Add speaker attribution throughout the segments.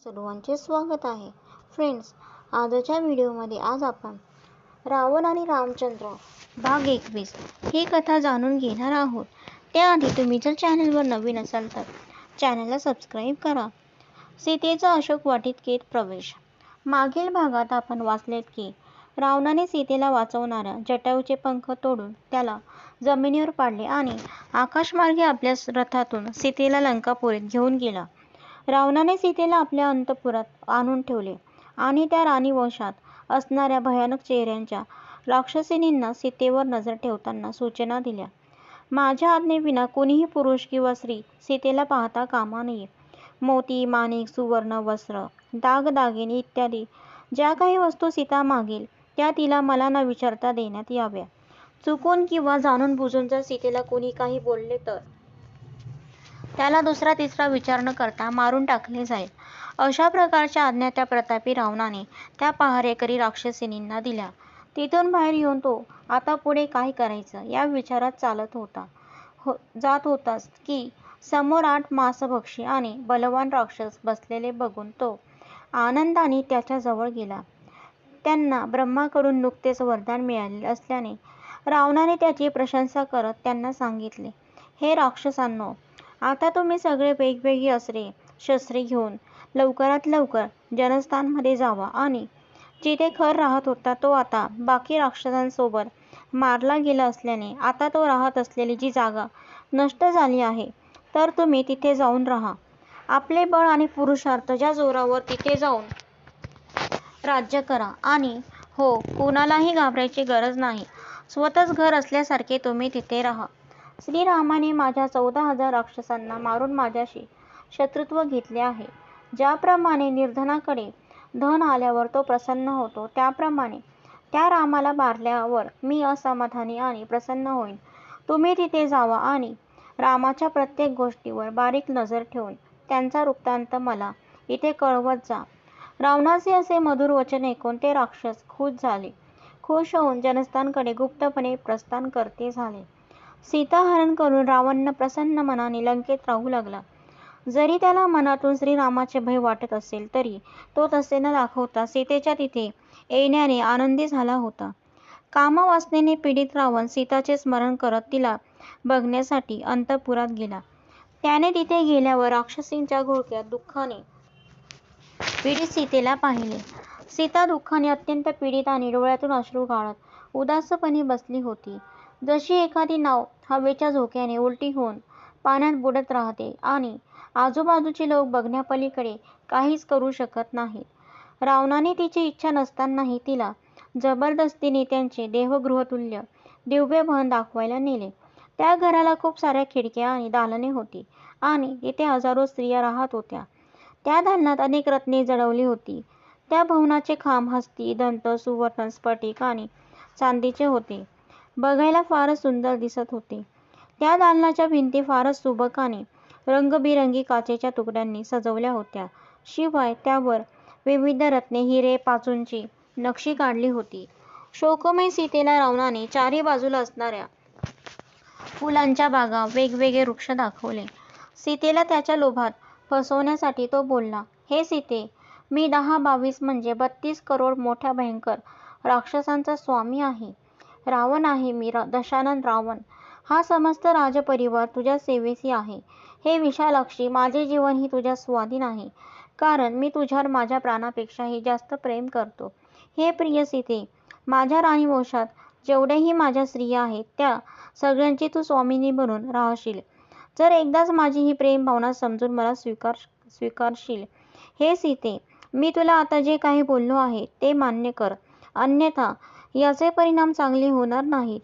Speaker 1: सर्वांचे स्वागत आहे. फ्रेंड्स, आजच्या व्हिडिओमध्ये आज आपण रावण आणि रामचंद्र भाग 21 ही कथा जाणून घेणार आहोत. त्याआधी तुम्ही जर चॅनलवर नवीन असाल तर चॅनलला सबस्क्राईब करा. सीतेचा अशोक वाटिकेत प्रवेश. मागील भागात आपण वाचलेत की रावणाने सीतेला वाचवणाऱ्या जटायूचे पंख तोडून त्याला जमिनीवर पाडले आणि आकाशमार्गे आपल्या रथातून सीतेला लंकापुरीत घेऊन गेला. रावणाने सीतेला आपल्या अंतःपुरात आणून ठेवले आणि त्या राणीवंशात असणाऱ्या भयानक चेहऱ्यांच्या राक्षसिणींना सीतेवर नजर ठेवताना सूचना दिल्या. माझ्या आज्ञेविना कोणीही पुरुष किंवा स्त्री सीतेला पाहता कामा नये. मोती, माणिक, सुवर्ण, वस्त्र, दागदागिने इत्यादी ज्या काही वस्तू सीता मागेल त्या तिला मला न विचारता देण्यात याव्या. चुकून किंवा जाणून बुजून जर सीतेला कोणी काही बोलले तर त्याला दुसरा तिसरा विचार न करता मारून टाकले जाईल. अशा प्रकारच्या आज्ञा त्या प्रतापी रावणाने त्या पहारेकरी राक्षसिणींना दिल्या. तिथून बाहेर येऊन तो आता पुढे काय करायचं या विचारात चालत जात होताच की समोर 8 मांसभक्षी आणि बलवान राक्षस बसलेले बघून तो आनंदाने त्याच्या जवळ गेला. त्यांना ब्रह्माकडून नुकतेच वरदान मिळालेले असल्याने रावणाने त्याची प्रशंसा करत त्यांना सांगितले, हे राक्षसांनो, आता तुम्ही सगळे वेगवेगळी अस्त्रे शस्त्रे घेऊन लवकरात लवकर जनस्थानमध्ये जावा आणि जिथे खर राहत होता तो आता बाकी राक्षसांसोबत मारला गेला असल्याने आता तो राहत असलेली जी जागा नष्ट झाली आहे तर तुम्ही तिथे जाऊन राहा. आपले बळ आणि पुरुषार्थ ज्या जोरावर तिथे जाऊन राज्य करा आणि हो, कुणालाही घाबरायची गरज नाही. स्वतःच घर असल्यासारखे तुम्ही तिथे राहा. श्रीरामाने माझ्या 14,000 राक्षसांना मारून माझ्याशी शत्रुत्व घेतले आहे. ज्याप्रमाणे निर्धनाकडे धन आल्यावर तो प्रसन्न होतो त्याप्रमाणे त्या रामाला मारल्यावर मी असमाधानी आणि प्रसन्न होईन. तुम्ही तिथे जावा आणि रामाच्या प्रत्येक गोष्टीवर बारीक नजर ठेवून त्यांचा वृत्तांत मला इथे कळवत जा. रावणाचे असे मधुर वचन ऐकून ते राक्षस खुश होऊन जनस्थानकडे गुप्तपणे प्रस्थान करते झाले. सीताहरण करून रावण प्रसन्न मनाने लंकेत राहू लागला. जरी त्याला मनातून श्रीरामाचे भय वाटत असेल तरी तो तसे न दाखवता सीतेच्या तिथे येण्याने आनंदी झाला होता. कामवासनेने पीडित रावण सीताचे स्मरण करत तिला बघण्यासाठी अंतःपुरात गेला. त्याने तिथे गेल्यावर राक्षसींच्या घोळक्यात दुःखाने पीडित सीतेला पाहिले. सीता दुःखाने अत्यंत पीडित आणि डोळ्यातून अश्रू गाळत उदासपणे बसली होती. जशी एखादी नाव हवेच्या झोक्याने उलटी होऊन पाण्यात बुडत राहते आणि आजूबाजूचे लोक बघण्यापलीकडे काहीच करू शकत नाहीत. रावणाने तिची इच्छा नसतानाही तिला जबरदस्तीने त्यांचे देवगृहतुल्य दिव्य भवन दाखवायला नेले. त्या घराला खूप साऱ्या खिडक्या आणि दालने होती आणि तिथे हजारो स्त्रिया राहत होत्या. त्या दालनात अनेक रत्ने जडवली होती. त्या भवनाचे खांब हस्ती, दंत, सुवर्ण, स्फटिक आणि चांदीचे होते. बघायला फारच सुंदर दिसत होते. त्या दालनाच्या भिंती फारच सुबक आणि रंगबिरंगी काचेच्या तुकड्यांनी सजवल्या होत्या. शिवाय त्यावर विविध रत्ने, हिरे, पाचूंची नक्षी काढली होती. शोकमय सीतेला रावणाने चारी बाजूला असणाऱ्या फुलांच्या बागा, वेगवेगळे वृक्ष दाखवले. सीतेला त्याच्या लोभात फसवण्यासाठी तो बोलला, हे सीते, मी 10-22 म्हणजे 32 करोड मोठ्या भयंकर राक्षसांचा स्वामी आहे. रावण आहे मी, दशानन रावण. हा समस्त राजपरिवार तुझ्या सेवेसी आहे. हे विशालाक्षी, माझे जीवनही तुझ्या स्वाधीन आहे, कारण मी तुझ्यावर माझ्या प्राणापेक्षाही जास्त प्रेम करतो. हे प्रिय सीते, माझ्या राणीवंशात जेवढ्याही माझ्या स्त्रिया आहेत त्या सगळ्यांची तू स्वामिनी बनून राहशील, जर एकदाच माझी ही प्रेम भावना समजून मला स्वीकारशील. हे सीते, मी तुला आता जे काही बोललो आहे ते मान्य कर, अन्यथा याचे परिणाम चांगले होणार नाहीत.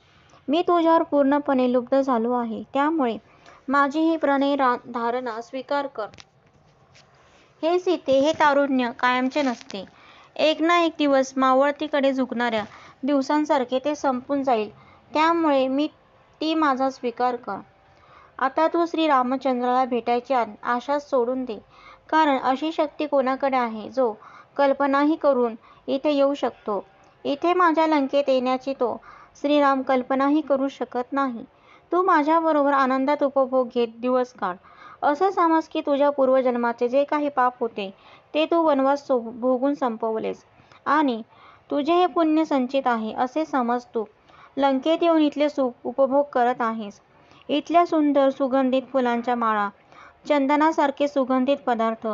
Speaker 1: मी तुझ्यावर पूर्णपणे लुब्ध झालो आहे, त्यामुळे माझी ही प्रणय धारणा स्वीकार कर. हे सीते, हे तारुण्य कायमचे नसते. एक ना एक दिवस मावळतीकडे झुकणाऱ्या दिवसांसारखे ते संपून जाईल, त्यामुळे ती माझा स्वीकार कर. आता तू श्रीरामचंद्राला भेटायची आशा सोडून दे, कारण अशी शक्ती कोणाकडे आहे जो कल्पनाही करून इथे येऊ शकतो. इथे माझ्या लंकेत येण्याची तो श्रीराम कल्पनाही करू शकत नाही. तू माझ्याबरोबर आनंदात उपभोग घेत दिवस काढ. असं समज की तुझ्या पूर्वजन्माचे जे काही पाप होते ते तू वनवास भोगून संपवलेस आणि तुझे हे पुण्य संचित आहे असे समज. तू लंकेत येऊन इथले सुख उपभोग करत आहेस. इथल्या सुंदर सुगंधित फुलांच्या माळा, चंदनासारखे सुगंधित पदार्थ,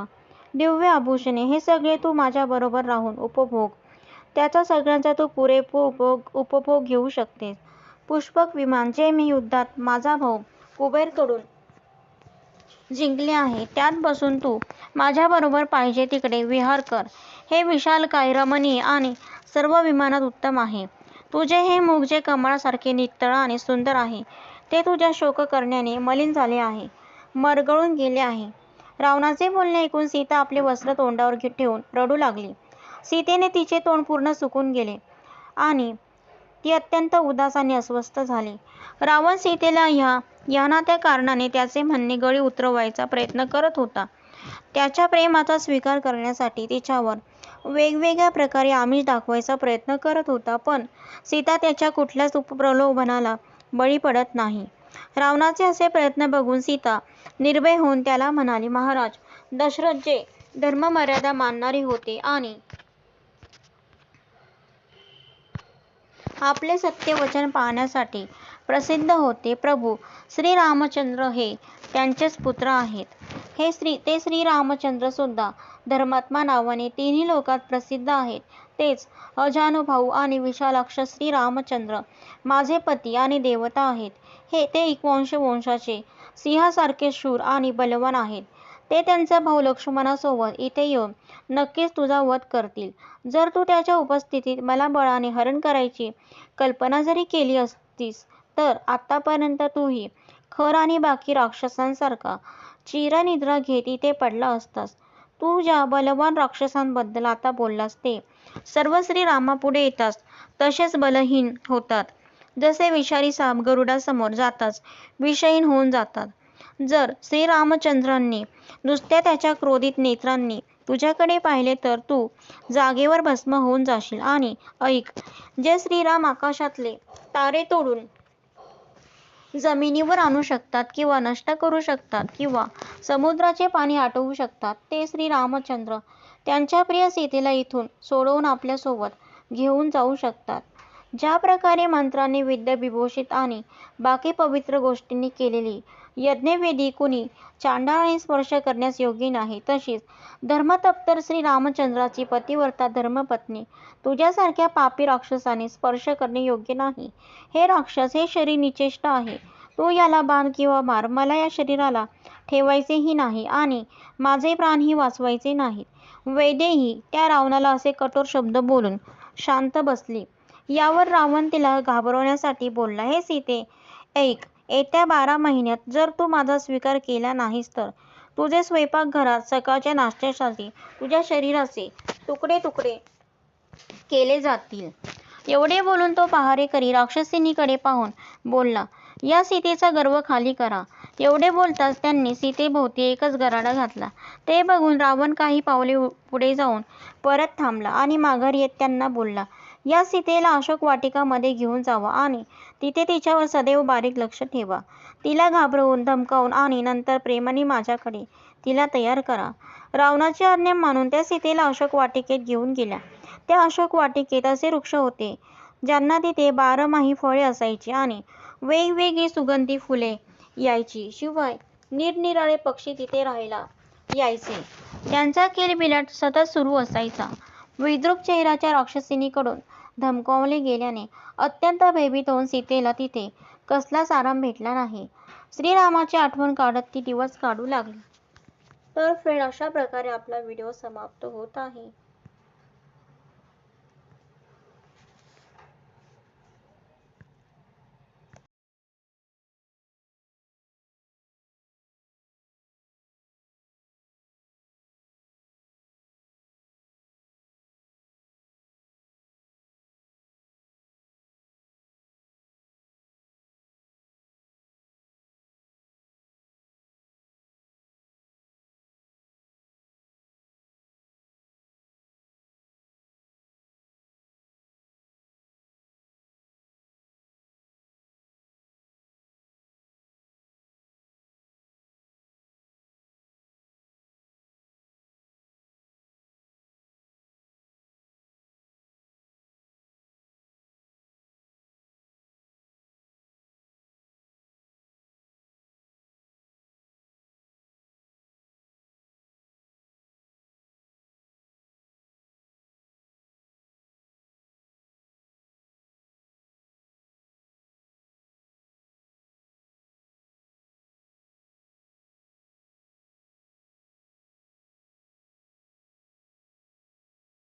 Speaker 1: दिव्य आभूषणे हे सगळे तू माझ्याबरोबर राहून उपभोग. त्याचा सगळ्यांचा तू पुरेपूर उपभोग घेऊ शकतेस. पुष्पक विमान जे मी युद्धात माझा भाऊ कुबेरकडून जिंकले आहे, त्यात बसून तू माझ्याबरोबर पाहिजे तिकडे विहार कर. हे विशालकाय, रमणीय आणि सर्व विमानात उत्तम आहे. तुझे हे मुख जे कमळासारखे नितळ आणि सुंदर आहे, ते तुझ्या शोक करण्याने मलिन झाले आहे, मरगळून गेले आहे. रावणाचे बोलणे ऐकून सीता आपले वस्त्र तोंडावर ठेवून रडू लागली. सीतेने तिचे तोंड पूर्ण सुकून गेले आणि ती अत्यंत उदास आणि अस्वस्थ झाली. रावण सीतेला या ना त्या कारणाने त्याचे म्हणणे गळी उतरवायचा प्रयत्न करत होता. त्याच्या प्रेमाचा स्वीकार करण्यासाठी तिच्यावर वेगवेगळ्या प्रकारे आमिष दाखवायचा प्रयत्न करत होता, पण सीता त्याच्या कुठल्याच प्रलोभनाला बळी पडत नाही. रावणाचे असे प्रयत्न बघून सीता निर्भय होऊन त्याला म्हणाली, महाराज दशरथ जे धर्ममर्यादा मानणारे होते आणि आपले सत्यवचन पाळण्यासाठी प्रसिद्ध होते, प्रभू श्रीरामचंद्र हे त्यांचेच पुत्र आहेत. ते श्रीरामचंद्र सुद्धा धर्मात्मा नावाने तिन्ही लोकात प्रसिद्ध आहेत. तेच अजानुभाऊ आणि विशालाक्ष श्रीरामचंद्र माझे पती आणि देवता आहेत. ते इक्ष्वाकु वंशाचे सिंहासारखे शूर आणि बलवान आहेत. ते त्यांचा भाऊ लक्ष्मणासोबत इथे येऊन नक्कीच तुझा वध करतील. जर तू त्याच्या उपस्थितीत मला बळाने हरण करायची कल्पना जरी केली असतीस, तर आतापर्यंत तूही खर आणि बाकी राक्षसांसारखा चिरनिद्रा घेत इथे पडला असतास. तू ज्या बलवान राक्षसांबद्दल आता बोललास ते सर्व श्रीरामापुढे येताच तसेच बलहीन होतात, जसे विषारी साप गरुडासमोर जाताच विषहीन होऊन जातात. जर श्रीरामचंद्रांनी नुसत्या त्याच्या क्रोधित नेत्रांनी तुझ्याकडे पाहिले तर तू जागेवर भस्म होऊन जाशील. आणि ऐक, जे श्रीराम आकाशातले तारे तोडून जमिनीवर आणू शकतात किंवा नष्ट करू शकतात किंवा समुद्राचे पाणी आटवू शकतात, ते श्रीरामचंद्र त्यांच्या प्रिय सीतेला इथून सोडवून आपल्यासोबत घेऊन जाऊ शकतात. ज्या प्रकारे मंत्रांनी विद्याविभूषित आणि बाकी पवित्र गोष्टींनी केलेली यज्ञवेदी कुणी चांडाळाने स्पर्श करण्यास योग्य नाही, तशीच धर्मतत्पर श्रीरामचंद्राची पतिव्रता धर्मपत्नी तुझ्यासारख्या पापी राक्षसाने स्पर्श करणे योग्य नाही. हे राक्षस, हे शरीर निश्चेष्ट आहे. तू याला बांध किंवा मार. मला या शरीराला ठेवायचेही नाही आणि माझे प्राणही वाचवायचे नाहीत. वैदेही त्या रावणाला असे कठोर शब्द बोलून शांत बसली. यावर रावण तिला घाबरवण्यासाठी बोलला, हे सीते ऐक, येत्या 12 महिन्यात जर तू माझा स्वीकार केला नाहीस तर तुझे स्वयंपाकघरात सकाळच्या नाश्त्यासाठी तुझ्या शरीराचे तुकडे तुकडे केले जातील. एवढे बोलून तो पहारेकरी राक्षसिणीकडे पाहून बोलला, या सीतेचा गर्व खाली करा. एवढे बोलताच त्यांनी सीतेभोवती एकच गराडा घातला. ते बघून रावण काही पावले पुढे जाऊन परत थांबला आणि माघारी येत त्यांना बोलला, या सीतेला अशोक वाटिकामध्ये घेऊन जावा आणि तिथे तिच्यावर सदैव बारीक लक्ष ठेवा. तिला घाबरवून धमकावून आणि नंतर प्रेमाने माझ्याकडे तिला तयार करा. रावणाची आज्ञा मानून त्या सीतेला अशोक वाटिकेत घेऊन गेल्या. त्या अशोक वाटिकेत असे वृक्ष होते ज्यांना तिथे 12माही फळे असायची आणि वेगवेगळी सुगंधी फुले यायची. शिवाय निरनिराळे पक्षी तिथे राहायला यायचे. त्यांचा किलबिलाट सतत सुरू असायचा. विद्रूप चेहऱ्याच्या राक्षसिणीकडून धमकावले गेल्याने अत्यंत भयभीत होऊन सीतेला तिथे कसलाच आराम भेटला नाही. श्रीरामाची आठवण काढत ती दिवस काढू लागली. तर फ्रेंड, अशा प्रकारे आपला व्हिडिओ समाप्त होत आहे.